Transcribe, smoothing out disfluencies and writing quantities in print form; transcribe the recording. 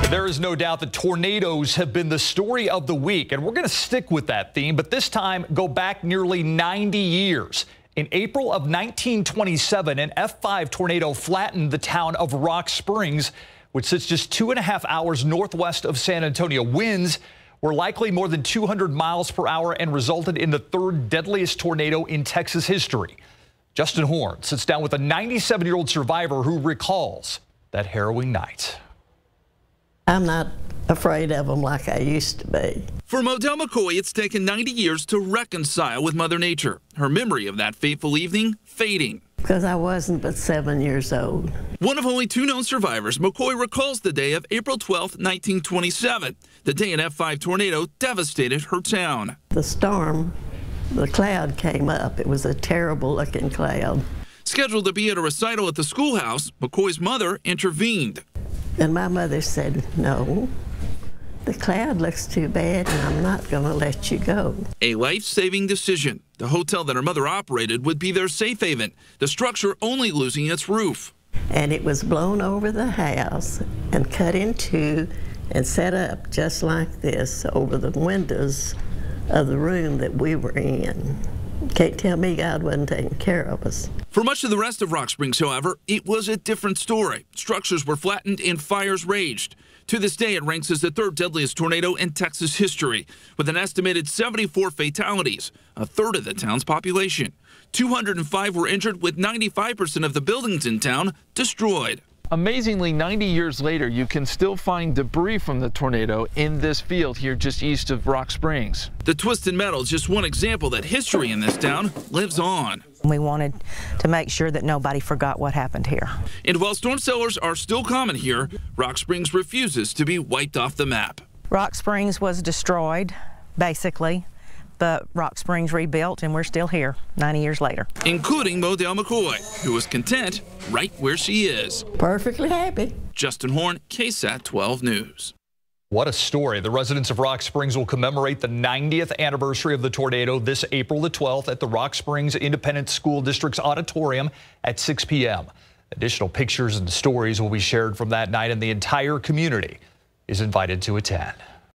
There is no doubt that tornadoes have been the story of the week, and we're going to stick with that theme, but this time go back nearly 90 years. In April of 1927, an F5 tornado flattened the town of Rocksprings, which sits just 2.5 hours northwest of San Antonio. Winds were likely more than 200 miles per hour and resulted in the third deadliest tornado in Texas history. Justin Horn sits down with a 97-year-old survivor who recalls that harrowing night. I'm not afraid of them like I used to be. For Modell McCoy, it's taken 90 years to reconcile with Mother Nature. Her memory of that fateful evening fading. Because I wasn't but 7 years old. One of only two known survivors, McCoy recalls the day of April 12, 1927, the day an F5 tornado devastated her town. The storm, the cloud came up. It was a terrible looking cloud. Scheduled to be at a recital at the schoolhouse, McCoy's mother intervened. And my mother said, no, the cloud looks too bad and I'm not going to let you go. A life-saving decision. The hotel that her mother operated would be their safe haven, the structure only losing its roof. And it was blown over the house and cut in two and set up just like this over the windows of the room that we were in. Can't tell me God wasn't taking care of us. For much of the rest of Rocksprings, however, it was a different story. Structures were flattened and fires raged. To this day, it ranks as the third deadliest tornado in Texas history, with an estimated 74 fatalities, a third of the town's population. 205 were injured, with 95% of the buildings in town destroyed. Amazingly, 90 years later, you can still find debris from the tornado in this field here just east of Rocksprings. The Twisted Metal is just one example that history in this town lives on. We wanted to make sure that nobody forgot what happened here. And while storm cellars are still common here, Rocksprings refuses to be wiped off the map. Rocksprings was destroyed, basically, but Rocksprings rebuilt, and we're still here 90 years later. Including Modell McCoy, who is content right where she is. Perfectly happy. Justin Horn, KSAT 12 News. What a story. The residents of Rocksprings will commemorate the 90th anniversary of the tornado this April the 12th at the Rocksprings Independent School District's auditorium at 6 p.m. Additional pictures and stories will be shared from that night, and the entire community is invited to attend.